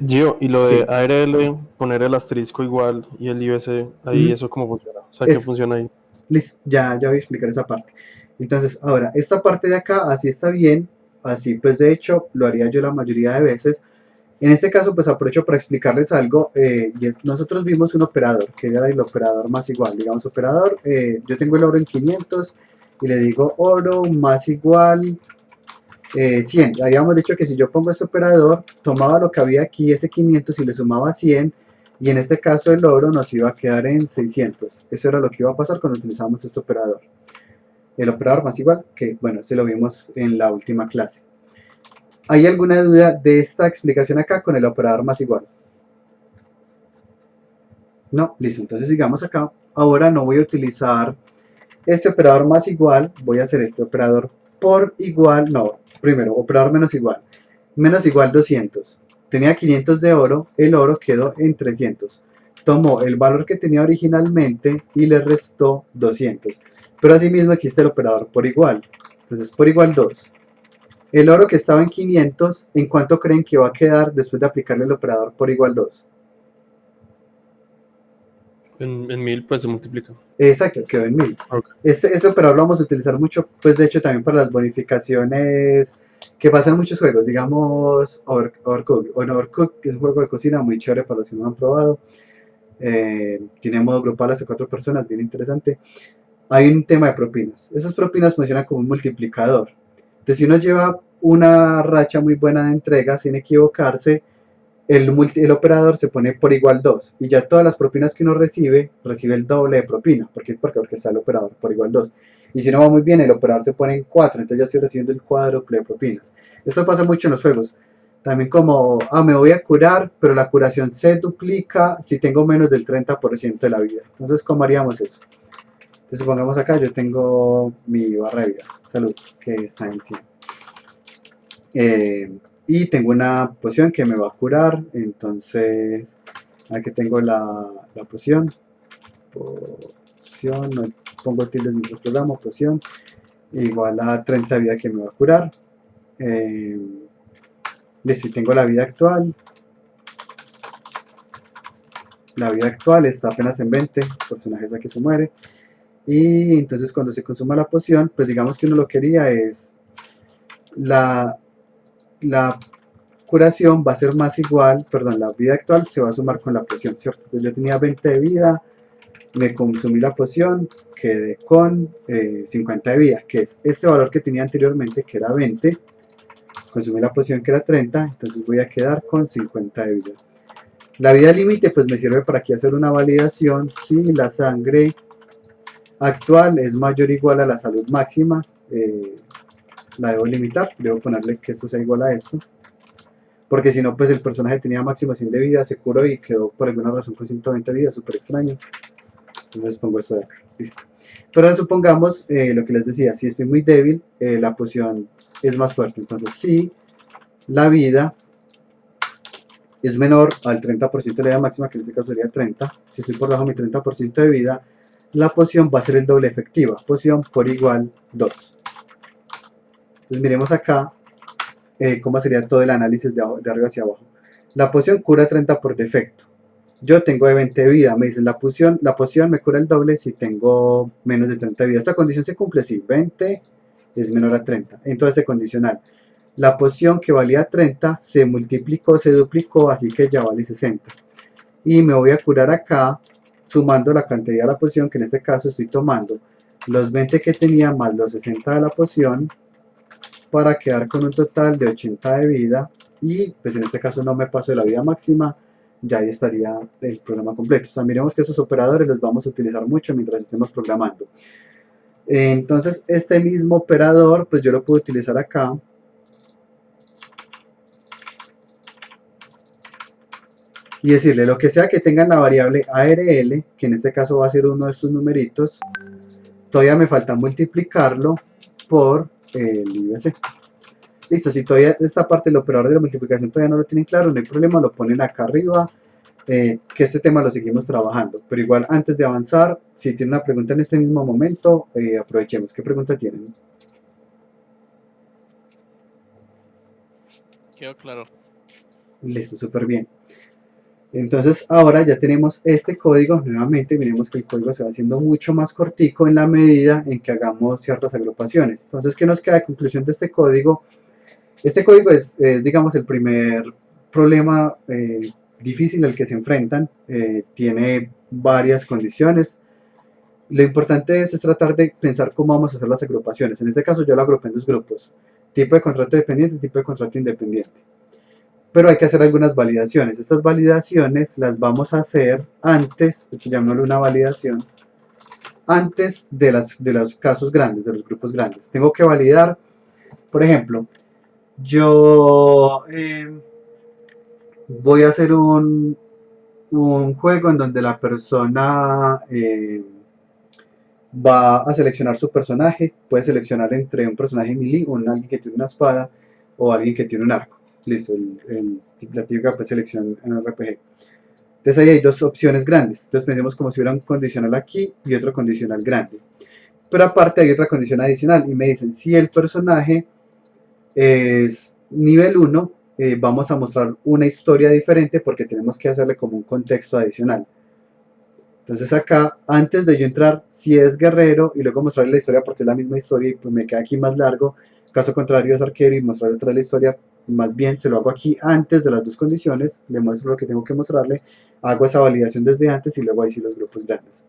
Gio, y lo de Sí. ARL, poner el asterisco igual y el IBC, ahí ¿eso cómo funciona? O sea, ¿qué funciona ahí? Listo, ya voy a explicar esa parte. Entonces, ahora, esta parte de acá, así está bien, así pues de hecho lo haría yo la mayoría de veces. En este caso, pues aprovecho para explicarles algo, y es, nosotros vimos un operador, que era el operador más igual, digamos operador, yo tengo el oro en 500 y le digo oro más igual 100. Habíamos dicho que si yo pongo este operador, tomaba lo que había aquí, ese 500, y le sumaba 100, y en este caso el oro nos iba a quedar en 600. Eso era lo que iba a pasar cuando utilizábamos este operador. El operador más igual, que bueno, se lo vimos en la última clase. ¿Hay alguna duda de esta explicación acá con el operador más igual? No, listo, entonces sigamos acá. Ahora no voy a utilizar este operador más igual, voy a hacer este operador por igual, no, primero, operador menos igual 200. Tenía 500 de oro, el oro quedó en 300. tomó el valor que tenía originalmente y le restó 200. Pero asimismo existe el operador por igual. Entonces por igual 2. El oro que estaba en 500, ¿en cuánto creen que va a quedar después de aplicarle el operador por igual 2? En 1000 pues se multiplica. Exacto, quedó en 1000. Ok. Este operador lo vamos a utilizar mucho, pues de hecho también para las bonificaciones que pasan en muchos juegos, digamos Overcooked. Bueno, Overcooked es un juego de cocina muy chévere para los que no lo han probado. Tiene modo grupal hasta 4 personas, bien interesante. Hay un tema de propinas. Esas propinas funcionan como un multiplicador. Entonces, si uno lleva una racha muy buena de entrega sin equivocarse, el operador se pone por igual 2 y ya todas las propinas que uno recibe el doble de propina. Porque está el operador por igual 2. Y si no va muy bien, el operador se pone en 4, entonces ya estoy recibiendo el cuádruple de propinas. Esto pasa mucho en los juegos. También como, me voy a curar, pero la curación se duplica si tengo menos del 30% de la vida. Entonces, ¿cómo haríamos eso? Entonces, supongamos acá, yo tengo mi barra de vida, salud, que está en 100. Y tengo una poción que me va a curar, entonces, aquí tengo la poción, no pongo tildes mientras programo, poción, igual a 30 de vida que me va a curar. Listo, y tengo la vida actual. La vida actual está apenas en 20, el personaje es aquí se muere. Y entonces cuando se consuma la poción, pues digamos que uno lo quería es la curación va a ser más igual, perdón, la vida actual se va a sumar con la poción, ¿cierto? Entonces yo tenía 20 de vida, me consumí la poción, quedé con 50 de vida, que es este valor que tenía anteriormente, que era 20, consumí la poción que era 30, entonces voy a quedar con 50 de vida. La vida límite pues me sirve para aquí hacer una validación si la sangre actual es mayor o igual a la salud máxima. La debo limitar, debo ponerle que esto sea igual a esto, porque si no pues el personaje tenía máximo 100 de vida, se curó y quedó por alguna razón con 120 de vida, súper extraño. Entonces pongo esto de acá, listo. Pero supongamos lo que les decía, si estoy muy débil, la poción es más fuerte, entonces si la vida es menor al 30% de la vida máxima, que en este caso sería 30, si estoy por debajo de mi 30% de vida, la poción va a ser el doble efectiva, poción por igual 2. Entonces miremos acá cómo sería todo el análisis de arriba hacia abajo. La poción cura 30 por defecto. Yo tengo de 20 de vida, me dicen la poción me cura el doble si tengo menos de 30 de vida. Esta condición se cumple si 20 es menor a 30. Entonces condicional. La poción que valía 30 se multiplicó, se duplicó, así que ya vale 60. Y me voy a curar acá sumando la cantidad de la poción, que en este caso estoy tomando los 20 que tenía más los 60 de la poción para quedar con un total de 80 de vida y pues en este caso no me paso de la vida máxima, ya ahí estaría el programa completo. O sea, miremos que esos operadores los vamos a utilizar mucho mientras estemos programando. Entonces este mismo operador pues yo lo puedo utilizar acá y decirle lo que sea que tenga en la variable ARL, que en este caso va a ser uno de estos numeritos, todavía me falta multiplicarlo por el IBC. Listo, si todavía esta parte del operador de la multiplicación todavía no lo tienen claro, no hay problema, lo ponen acá arriba, que este tema lo seguimos trabajando. Pero igual, antes de avanzar, si tienen una pregunta en este mismo momento, aprovechemos. ¿Qué pregunta tienen? Quedó claro. Listo, súper bien. Entonces ahora ya tenemos este código, nuevamente miremos que el código se va haciendo mucho más cortico en la medida en que hagamos ciertas agrupaciones. Entonces, ¿qué nos queda de conclusión de este código? Este código es digamos, el primer problema difícil al que se enfrentan, tiene varias condiciones. Lo importante es tratar de pensar cómo vamos a hacer las agrupaciones. En este caso yo lo agrupé en dos grupos, tipo de contrato dependiente y tipo de contrato independiente. Pero hay que hacer algunas validaciones. Estas validaciones las vamos a hacer antes, esto llamémoslo una validación, antes de los casos grandes, de los grupos grandes. Tengo que validar, por ejemplo, yo voy a hacer un juego en donde la persona va a seleccionar su personaje, puede seleccionar entre un personaje melee, alguien que tiene una espada o alguien que tiene un arco. Listo, la típica pues, selección en RPG. Entonces ahí hay dos opciones grandes. Entonces pensemos como si hubiera un condicional aquí y otro condicional grande. Pero aparte hay otra condición adicional y me dicen, si el personaje es nivel 1, vamos a mostrar una historia diferente porque tenemos que hacerle como un contexto adicional. Entonces acá, antes de yo entrar, si es guerrero y luego mostrarle la historia porque es la misma historia y pues me queda aquí más largo, caso contrario es arquero y mostrarle otra vez la historia, más bien se lo hago aquí antes de las dos condiciones, le muestro lo que tengo que mostrarle, hago esa validación desde antes y luego ahí sí los grupos grandes.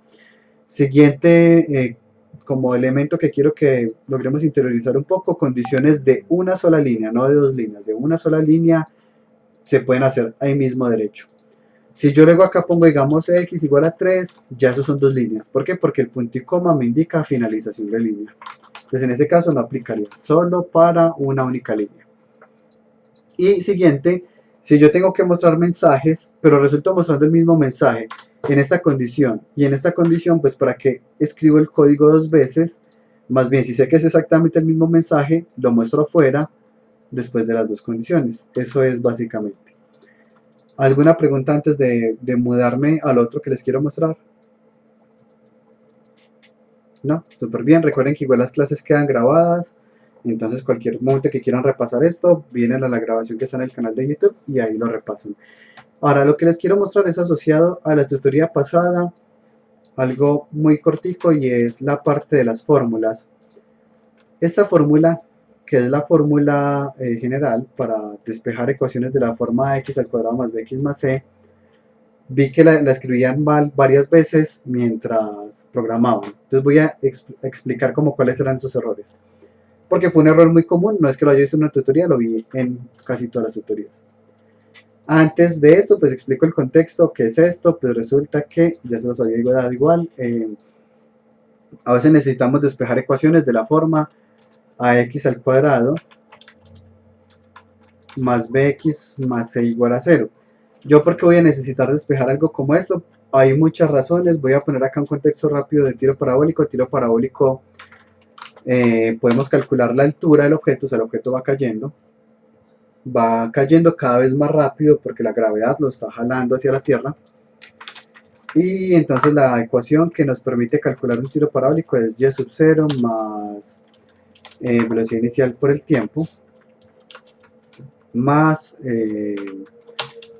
Siguiente, como elemento que quiero que logremos interiorizar un poco, condiciones de una sola línea, no de dos líneas, de una sola línea se pueden hacer ahí mismo derecho. Si yo luego acá pongo, digamos, x igual a 3, ya eso son dos líneas. ¿Por qué? Porque el punto y coma me indica finalización de línea. Entonces en ese caso no aplicaría, solo para una única línea. Y siguiente, si yo tengo que mostrar mensajes, pero resulto mostrando el mismo mensaje en esta condición y en esta condición, pues para que escribo el código dos veces, más bien si sé que es exactamente el mismo mensaje, lo muestro afuera después de las dos condiciones. Eso es básicamente. ¿Alguna pregunta antes de mudarme al otro que les quiero mostrar? No, súper bien. Recuerden que igual las clases quedan grabadas. Entonces cualquier momento que quieran repasar esto, vienen a la grabación que está en el canal de YouTube y ahí lo repasan. Ahora lo que les quiero mostrar es asociado a la tutoría pasada, algo muy cortico y es la parte de las fórmulas. Esta fórmula, que es la fórmula general para despejar ecuaciones de la forma x al cuadrado más bx más c, vi que la escribían mal varias veces mientras programaban. Entonces voy a explicar como cuáles eran esos errores. Porque fue un error muy común, no es que lo haya visto en una tutoría, lo vi en casi todas las tutorías. Antes de esto, pues explico el contexto, qué es esto, pues resulta que, ya se los había dado igual, a veces necesitamos despejar ecuaciones de la forma ax al cuadrado más bx más c igual a 0. Yo porque voy a necesitar despejar algo como esto, hay muchas razones, voy a poner acá un contexto rápido de tiro parabólico. Tiro parabólico, podemos calcular la altura del objeto, o sea, el objeto va cayendo cada vez más rápido porque la gravedad lo está jalando hacia la Tierra. Y entonces la ecuación que nos permite calcular un tiro parabólico es y sub 0 más velocidad inicial por el tiempo más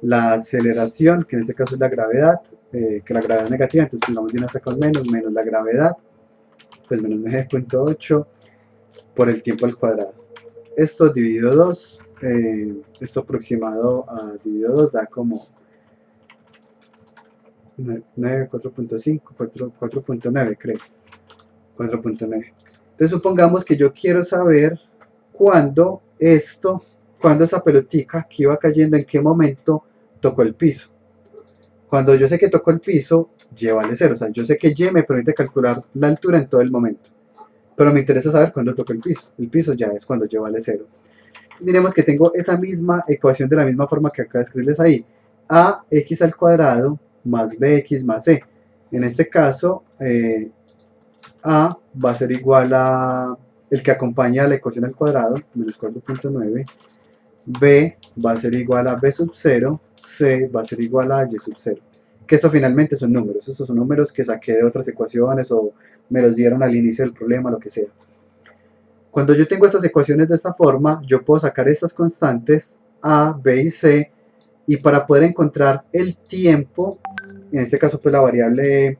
la aceleración, que en este caso es la gravedad, que la gravedad es negativa, entonces pongamos de una saca un menos la gravedad, pues menos 9.8 por el tiempo al cuadrado. Esto dividido 2, esto aproximado a dividido 2 da como 4.5, 4.9 creo, 4.9. Entonces supongamos que yo quiero saber cuándo esa pelotica que iba cayendo, en qué momento tocó el piso. Cuando yo sé que tocó el piso, y vale 0, o sea, yo sé que y me permite calcular la altura en todo el momento. Pero me interesa saber cuándo tocó el piso. El piso ya es cuando y vale 0. Miremos que tengo esa misma ecuación de la misma forma que acabo de escribirles ahí. Ax al cuadrado más bx más c. En este caso, a va a ser igual a el que acompaña a la ecuación al cuadrado, menos 4.9. B va a ser igual a b sub 0, c va a ser igual a y sub 0. Que esto finalmente son números, estos son números que saqué de otras ecuaciones o me los dieron al inicio del problema, lo que sea. Cuando yo tengo estas ecuaciones de esta forma, yo puedo sacar estas constantes a, b y c, y para poder encontrar el tiempo, en este caso pues la variable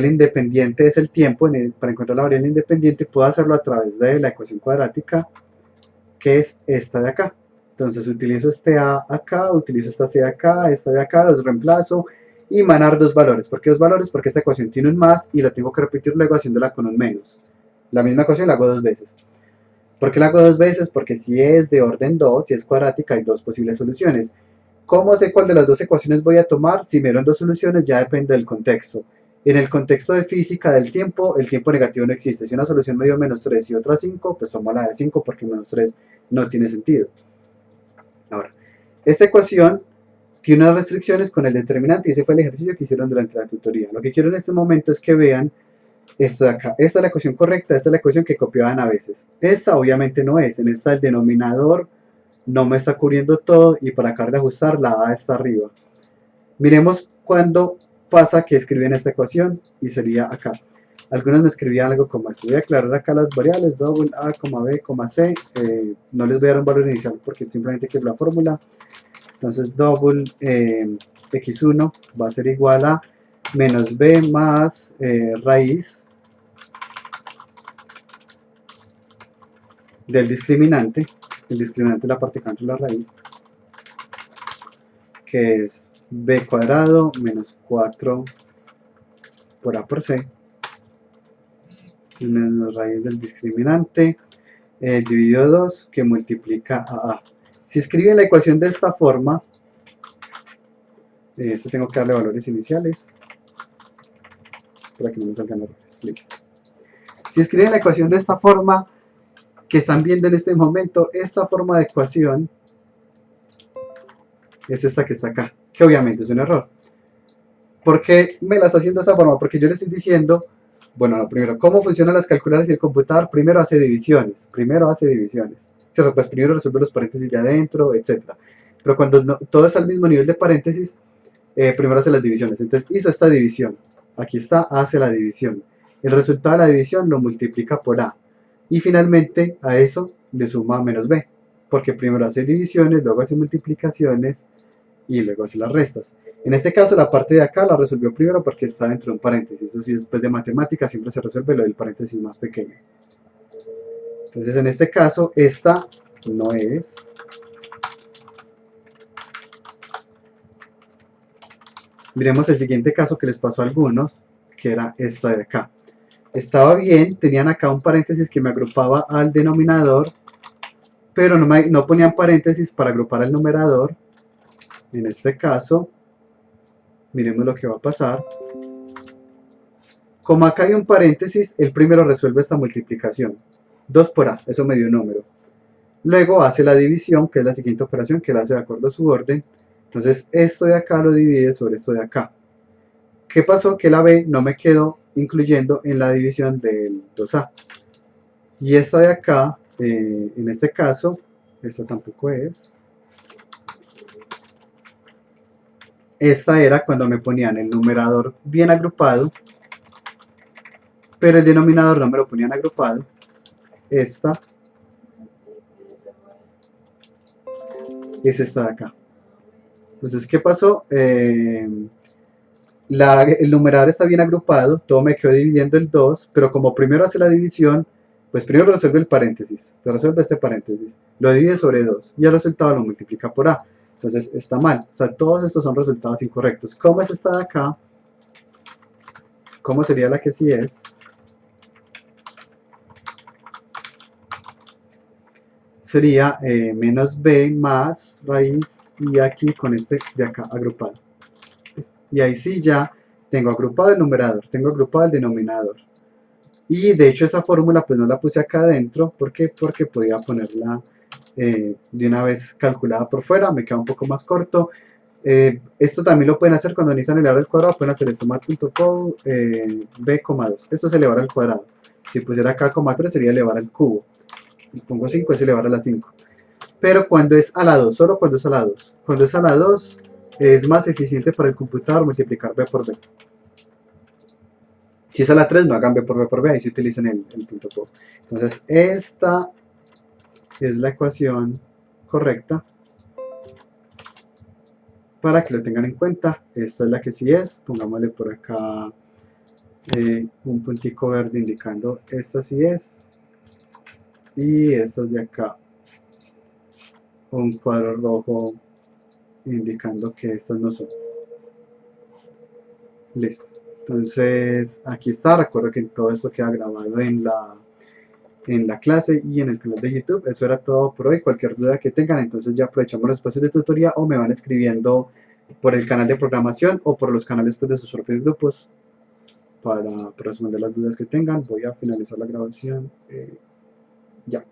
independiente es el tiempo, para encontrar la variable independiente puedo hacerlo a través de la ecuación cuadrática, que es esta de acá. Entonces utilizo este A acá, utilizo esta C acá, esta de acá, los reemplazo y me van a dar dos valores. ¿Por qué dos valores? Porque esta ecuación tiene un más y la tengo que repetir luego haciéndola con un menos. La misma ecuación la hago dos veces. ¿Por qué la hago dos veces? Porque si es de orden 2, si es cuadrática, hay dos posibles soluciones. ¿Cómo sé cuál de las dos ecuaciones voy a tomar? Si me dieron dos soluciones, ya depende del contexto. En el contexto de física del tiempo, el tiempo negativo no existe. Si una solución me dio menos 3 y otra 5, pues tomo la de 5 porque menos 3 no tiene sentido. Ahora, esta ecuación tiene unas restricciones con el determinante y ese fue el ejercicio que hicieron durante la tutoría. Lo que quiero en este momento es que vean esto de acá. Esta es la ecuación correcta, esta es la ecuación que copiaban a veces. Esta obviamente no es, en esta el denominador no me está cubriendo todo y para acabar de ajustar la A está arriba. Miremos cuándo pasa que escriben esta ecuación y sería acá. Algunos me escribían algo como esto. Voy a aclarar acá las variables, double a, b, c. No les voy a dar un valor inicial porque simplemente quiero la fórmula. Entonces double x1 va a ser igual a menos b más raíz del discriminante. El discriminante es la parte que entre la raíz, que es b cuadrado menos 4 por a por c, menos raíz del discriminante, dividido 2, que multiplica a. Si escribe la ecuación de esta forma, esto tengo que darle valores iniciales, para que no me salgan errores. Listo. Si escriben la ecuación de esta forma, que están viendo en este momento, esta forma de ecuación es esta que está acá, que obviamente es un error. ¿Por qué me la está haciendo de esta forma? Porque yo le estoy diciendo, bueno, lo primero, ¿cómo funcionan las calculadoras y el computador? Primero hace divisiones, ¿cierto? Pues primero resuelve los paréntesis de adentro, etc. Pero cuando todo es al mismo nivel de paréntesis, primero hace las divisiones. Entonces hizo esta división, aquí está, hace la división. El resultado de la división lo multiplica por a. Y finalmente a eso le suma menos b, porque primero hace divisiones, luego hace multiplicaciones y luego hace las restas. En este caso la parte de acá la resolvió primero porque está dentro de un paréntesis. Eso sí, después de matemáticas siempre se resuelve lo del paréntesis más pequeño. Entonces en este caso esta no es. Miremos el siguiente caso que les pasó a algunos, que era esta de acá. Estaba bien, tenían acá un paréntesis que me agrupaba al denominador, pero no ponían paréntesis para agrupar al numerador. En este caso, miremos lo que va a pasar. Como acá hay un paréntesis, el primero resuelve esta multiplicación. 2 por a, eso me dio un número. Luego hace la división, que es la siguiente operación, que la hace de acuerdo a su orden. Entonces esto de acá lo divide sobre esto de acá. ¿Qué pasó? Que la b no me quedó incluyendo en la división del 2a. Y esta de acá, en este caso, esta tampoco es. Esta era cuando me ponían el numerador bien agrupado, pero el denominador no me lo ponían agrupado. Esta es esta de acá. Entonces, ¿qué pasó? El numerador está bien agrupado, todo me quedó dividiendo el 2, pero como primero hace la división, pues primero resuelve el paréntesis, se resuelve este paréntesis, lo divide sobre 2 y el resultado lo multiplica por a. Entonces está mal, o sea, todos estos son resultados incorrectos. ¿Cómo es esta de acá? ¿Cómo sería la que sí es? Sería menos b más raíz y aquí con este de acá agrupado. Y ahí sí ya tengo agrupado el numerador, tengo agrupado el denominador. Y de hecho esa fórmula pues no la puse acá adentro. ¿Por qué? Porque podía ponerla de una vez calculada por fuera, me queda un poco más corto. Esto también lo pueden hacer cuando necesitan elevar al cuadrado, pueden hacer esto, mat.co b,2. Esto es elevar al cuadrado. Si pusiera acá, 3 sería elevar al cubo. Y pongo 5 es elevar a la 5. Pero cuando es a la 2, solo cuando es a la 2. Cuando es a la 2 es más eficiente para el computador multiplicar b por b. Si es a la 3 no hagan b por b, ahí se utilizan el punto .po. Entonces esta es la ecuación correcta para que lo tengan en cuenta. Esta es la que sí es, pongámosle por acá un puntico verde indicando esta sí es, y estas de acá un cuadro rojo indicando que estas no son. Listo. Entonces aquí está, recuerdo que todo esto queda grabado en la clase y en el canal de YouTube. Eso era todo por hoy. Cualquier duda que tengan, entonces ya aprovechamos los espacios de tutoría o me van escribiendo por el canal de programación o por los canales pues, de sus propios grupos para responder las dudas que tengan. Voy a finalizar la grabación. Ya.